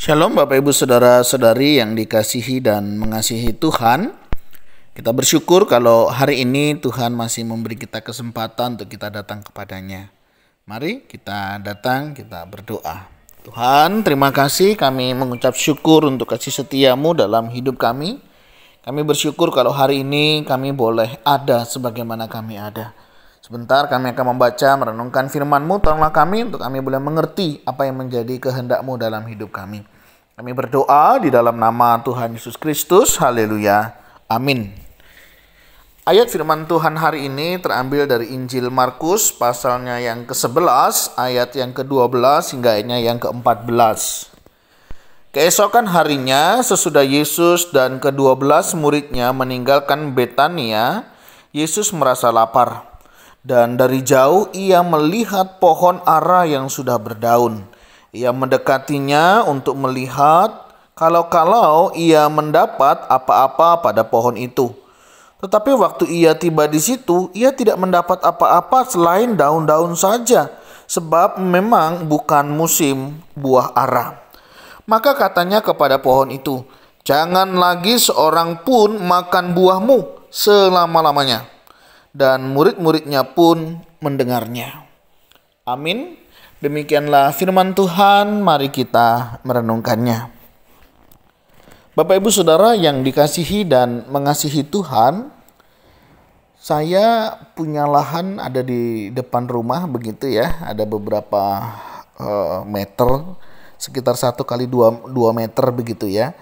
Shalom Bapak Ibu Saudara-saudari yang dikasihi dan mengasihi Tuhan. Kita bersyukur kalau hari ini Tuhan masih memberi kita kesempatan untuk kita datang kepadanya. Mari kita datang, kita berdoa. Tuhan, terima kasih, kami mengucap syukur untuk kasih setiamu dalam hidup kami. Kami bersyukur kalau hari ini kami boleh ada sebagaimana kami ada. Sebentar kami akan membaca, merenungkan firman-Mu. Tolonglah kami untuk kami boleh mengerti apa yang menjadi kehendak-Mu dalam hidup kami. Kami berdoa di dalam nama Tuhan Yesus Kristus. Haleluya. Amin. Ayat firman Tuhan hari ini terambil dari Injil Markus pasalnya yang ke-11, ayat yang ke-12 hingga ayatnya yang ke-14. Keesokan harinya sesudah Yesus dan ke-12 muridnya meninggalkan Betania, Yesus merasa lapar. Dan dari jauh ia melihat pohon ara yang sudah berdaun. Ia mendekatinya untuk melihat kalau ia mendapat apa-apa pada pohon itu. Tetapi waktu ia tiba di situ, ia tidak mendapat apa-apa selain daun-daun saja, sebab memang bukan musim buah ara. Maka katanya kepada pohon itu, "Jangan lagi seorang pun makan buahmu selama-lamanya." Dan murid-muridnya pun mendengarnya. Amin. Demikianlah firman Tuhan, mari kita merenungkannya. Bapak Ibu Saudara yang dikasihi dan mengasihi Tuhan, saya punya lahan ada di depan rumah begitu ya, ada beberapa meter, sekitar 1 kali 2 meter begitu ya.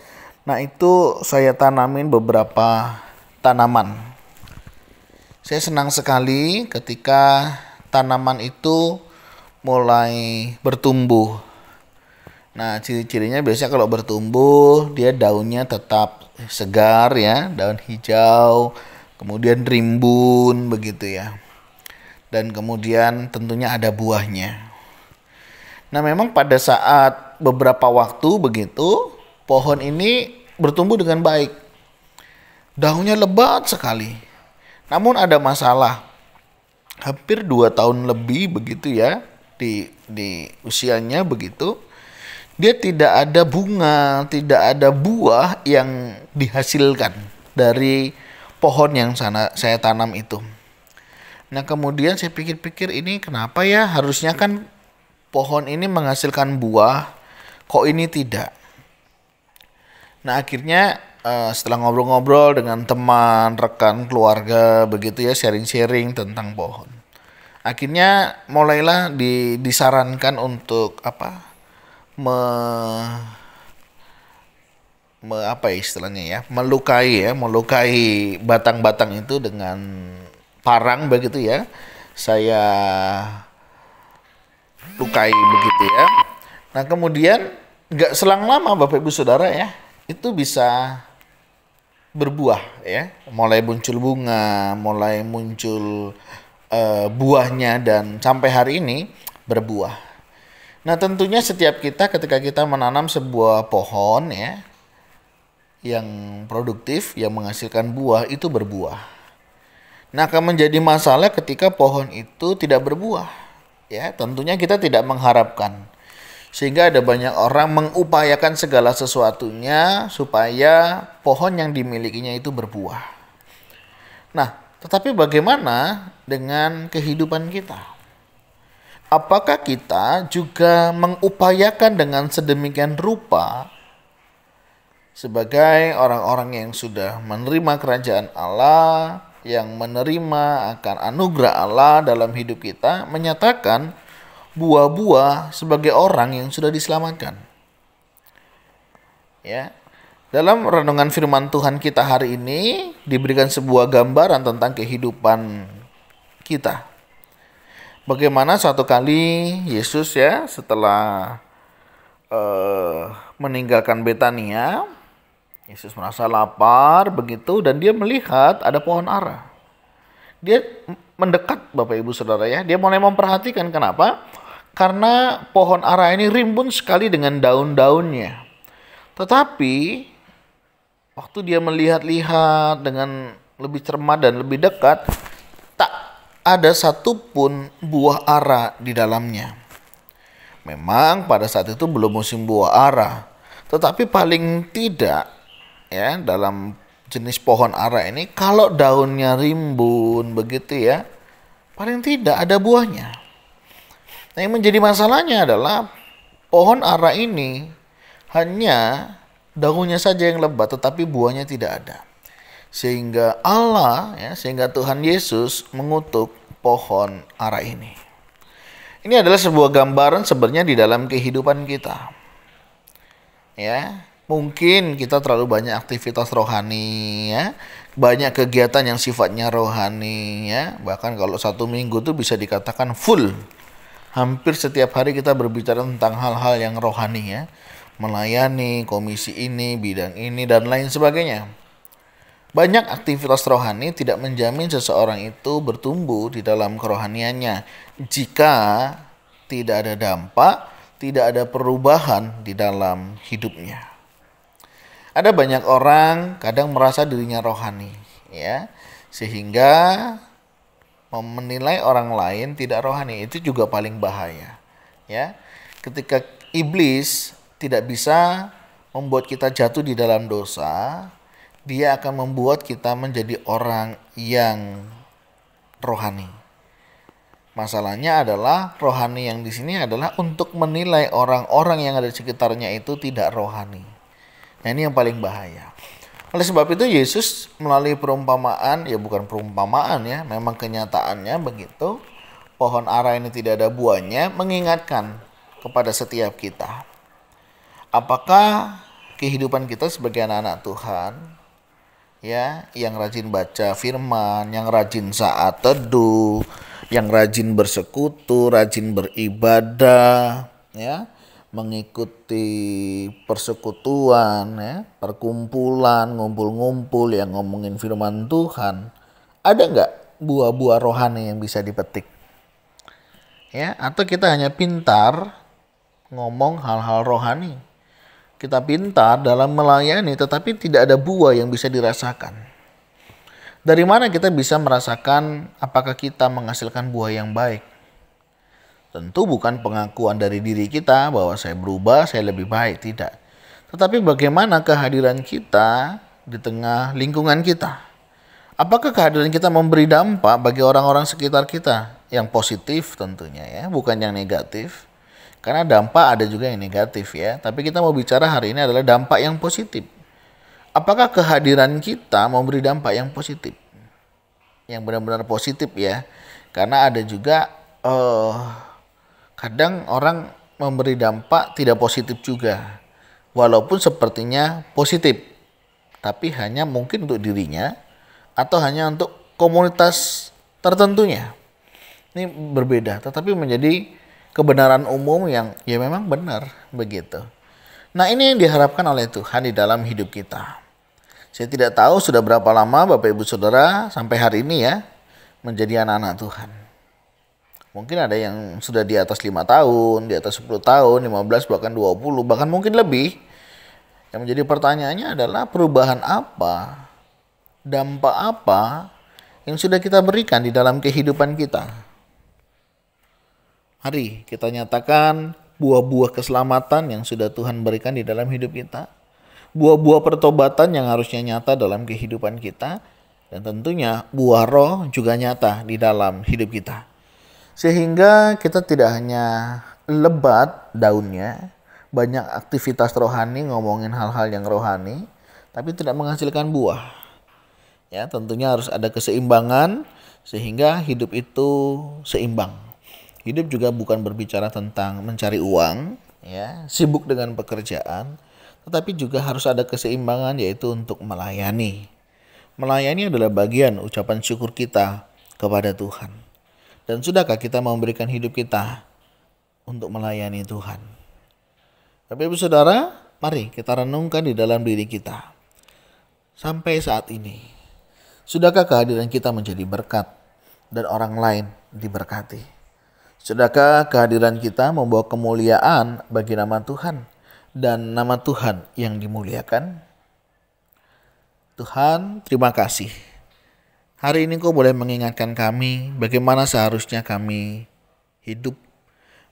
Nah itu saya tanamin beberapa tanaman. Saya senang sekali ketika tanaman itu mulai bertumbuh. Nah, ciri-cirinya biasanya kalau bertumbuh, dia daunnya tetap segar ya, daun hijau, kemudian rimbun begitu ya. Dan kemudian tentunya ada buahnya. Nah, memang pada saat beberapa waktu begitu, pohon ini bertumbuh dengan baik. Daunnya lebat sekali. Namun ada masalah, hampir 2 tahun lebih begitu ya, di usianya begitu, dia tidak ada bunga, tidak ada buah yang dihasilkan dari pohon yang saya tanam itu. Nah kemudian saya pikir-pikir, ini kenapa ya, harusnya kan pohon ini menghasilkan buah, kok ini tidak. Nah akhirnya setelah ngobrol-ngobrol dengan teman, rekan, keluarga begitu ya, sharing-sharing tentang pohon. Akhirnya mulailah disarankan untuk melukai batang-batang itu dengan parang begitu ya. Saya lukai begitu ya. Nah kemudian nggak selang lama Bapak Ibu Saudara ya, itu bisa berbuah ya, mulai muncul bunga, mulai muncul buahnya, dan sampai hari ini berbuah. Nah tentunya setiap kita ketika kita menanam sebuah pohon ya yang produktif, yang menghasilkan buah, itu berbuah. Nah akan menjadi masalah ketika pohon itu tidak berbuah ya, tentunya kita tidak mengharapkan. Sehingga ada banyak orang mengupayakan segala sesuatunya supaya pohon yang dimilikinya itu berbuah. Nah, tetapi bagaimana dengan kehidupan kita? Apakah kita juga mengupayakan dengan sedemikian rupa sebagai orang-orang yang sudah menerima kerajaan Allah, yang menerima akan anugerah Allah dalam hidup kita, menyatakan buah-buah sebagai orang yang sudah diselamatkan. Ya. Dalam renungan firman Tuhan kita hari ini diberikan sebuah gambaran tentang kehidupan kita. Bagaimana suatu kali Yesus ya setelah meninggalkan Betania, Yesus merasa lapar begitu, dan dia melihat ada pohon ara. Dia mendekat Bapak Ibu Saudara ya, dia mulai memperhatikan. Kenapa? Karena pohon ara ini rimbun sekali dengan daun-daunnya. Tetapi waktu dia melihat-lihat dengan lebih cermat dan lebih dekat, tak ada satupun buah ara di dalamnya. Memang pada saat itu belum musim buah ara, Tetapi paling tidak ya dalam jenis pohon ara ini kalau daunnya rimbun begitu ya, paling tidak ada buahnya. Nah, yang menjadi masalahnya adalah pohon ara ini hanya daunnya saja yang lebat tetapi buahnya tidak ada. Sehingga sehingga Tuhan Yesus mengutuk pohon ara ini. Ini adalah sebuah gambaran sebenarnya di dalam kehidupan kita. Ya, mungkin kita terlalu banyak aktivitas rohani ya, banyak kegiatan yang sifatnya rohani ya. Bahkan kalau 1 minggu tuh bisa dikatakan full. Hampir setiap hari kita berbicara tentang hal-hal yang rohani ya. Melayani komisi ini, bidang ini dan lain sebagainya. Banyak aktivitas rohani tidak menjamin seseorang itu bertumbuh di dalam kerohaniannya jika tidak ada dampak, tidak ada perubahan di dalam hidupnya. Ada banyak orang kadang merasa dirinya rohani, ya, sehingga menilai orang lain tidak rohani. Itu juga paling bahaya, ya. Ketika iblis tidak bisa membuat kita jatuh di dalam dosa, dia akan membuat kita menjadi orang yang rohani. Masalahnya adalah rohani yang di sini adalah untuk menilai orang-orang yang ada di sekitarnya itu tidak rohani. Nah, ini yang paling bahaya. Oleh sebab itu Yesus melalui perumpamaan, ya bukan perumpamaan ya, memang kenyataannya begitu. Pohon ara ini tidak ada buahnya, mengingatkan kepada setiap kita. Apakah kehidupan kita sebagai anak-anak Tuhan, ya, yang rajin baca firman, yang rajin saat teduh, yang rajin bersekutu, rajin beribadah, ya, mengikuti persekutuan, ya, perkumpulan, ngumpul-ngumpul yang ngomongin firman Tuhan, ada nggak buah-buah rohani yang bisa dipetik? Ya, atau kita hanya pintar ngomong hal-hal rohani? Kita pintar dalam melayani tetapi tidak ada buah yang bisa dirasakan. Dari mana kita bisa merasakan apakah kita menghasilkan buah yang baik? Tentu bukan pengakuan dari diri kita bahwa saya berubah, saya lebih baik, tidak. Tetapi bagaimana kehadiran kita di tengah lingkungan kita? Apakah kehadiran kita memberi dampak bagi orang-orang sekitar kita? Yang positif tentunya ya, bukan yang negatif. Karena dampak ada juga yang negatif ya. Tapi kita mau bicara hari ini adalah dampak yang positif. Apakah kehadiran kita memberi dampak yang positif? Yang benar-benar positif ya. Karena ada juga kadang orang memberi dampak tidak positif juga. Walaupun sepertinya positif. Tapi hanya mungkin untuk dirinya atau hanya untuk komunitas tertentunya. Ini berbeda. Tetapi menjadi kebenaran umum yang ya memang benar begitu. Nah, ini yang diharapkan oleh Tuhan di dalam hidup kita. Saya tidak tahu sudah berapa lama Bapak Ibu Saudara sampai hari ini ya menjadi anak-anak Tuhan. Mungkin ada yang sudah di atas 5 tahun, di atas 10 tahun, 15 bahkan 20, bahkan mungkin lebih. Yang menjadi pertanyaannya adalah perubahan apa, dampak apa yang sudah kita berikan di dalam kehidupan kita. Mari kita nyatakan buah-buah keselamatan yang sudah Tuhan berikan di dalam hidup kita. Buah-buah pertobatan yang harusnya nyata dalam kehidupan kita. Dan tentunya buah roh juga nyata di dalam hidup kita. Sehingga kita tidak hanya lebat daunnya, banyak aktivitas rohani, ngomongin hal-hal yang rohani, tapi tidak menghasilkan buah. Ya, tentunya harus ada keseimbangan sehingga hidup itu seimbang. Hidup juga bukan berbicara tentang mencari uang, ya, sibuk dengan pekerjaan, tetapi juga harus ada keseimbangan yaitu untuk melayani. Melayani adalah bagian ucapan syukur kita kepada Tuhan. Dan sudahkah kita memberikan hidup kita untuk melayani Tuhan? Bapak Ibu Saudara, mari kita renungkan di dalam diri kita. Sampai saat ini, sudahkah kehadiran kita menjadi berkat dan orang lain diberkati? Sudahkah kehadiran kita membawa kemuliaan bagi nama Tuhan dan nama Tuhan yang dimuliakan? Tuhan, terima kasih. Hari ini Kau boleh mengingatkan kami bagaimana seharusnya kami hidup,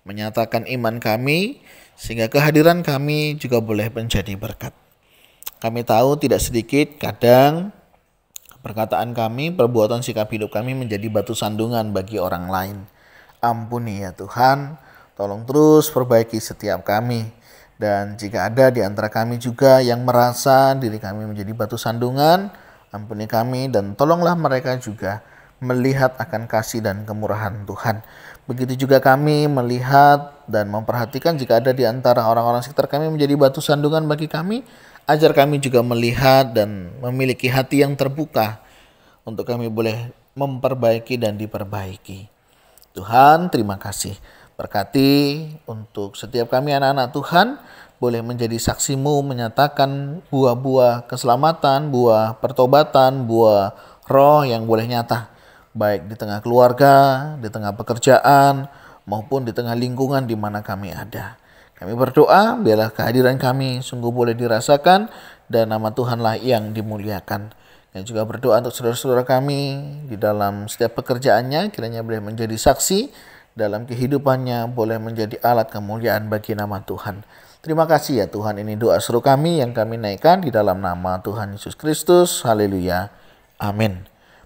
menyatakan iman kami sehingga kehadiran kami juga boleh menjadi berkat. Kami tahu tidak sedikit kadang perkataan kami, perbuatan sikap hidup kami menjadi batu sandungan bagi orang lain. Ampuni ya Tuhan, tolong terus perbaiki setiap kami. Dan jika ada di antara kami juga yang merasa diri kami menjadi batu sandungan, ampuni kami dan tolonglah mereka juga melihat akan kasih dan kemurahan Tuhan. Begitu juga kami melihat dan memperhatikan jika ada di antara orang-orang sekitar kami menjadi batu sandungan bagi kami, ajar kami juga melihat dan memiliki hati yang terbuka untuk kami boleh memperbaiki dan diperbaiki. Tuhan, terima kasih. Berkati untuk setiap kami anak-anak Tuhan, boleh menjadi saksi-Mu menyatakan buah-buah keselamatan, buah pertobatan, buah roh yang boleh nyata. Baik di tengah keluarga, di tengah pekerjaan, maupun di tengah lingkungan di mana kami ada. Kami berdoa, biarlah kehadiran kami sungguh boleh dirasakan, dan nama Tuhanlah yang dimuliakan. Dan juga berdoa untuk saudara-saudara kami di dalam setiap pekerjaannya, kiranya boleh menjadi saksi, dalam kehidupannya boleh menjadi alat kemuliaan bagi nama Tuhan. Terima kasih ya Tuhan, ini doa seru kami yang kami naikkan di dalam nama Tuhan Yesus Kristus. Haleluya. Amin.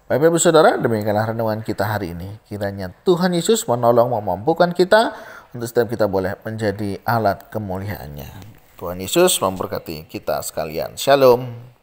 Bapak Ibu Saudara, demikianlah renungan kita hari ini. Kiranya Tuhan Yesus menolong memampukan kita untuk setiap kita boleh menjadi alat kemuliaannya. Tuhan Yesus memberkati kita sekalian. Shalom.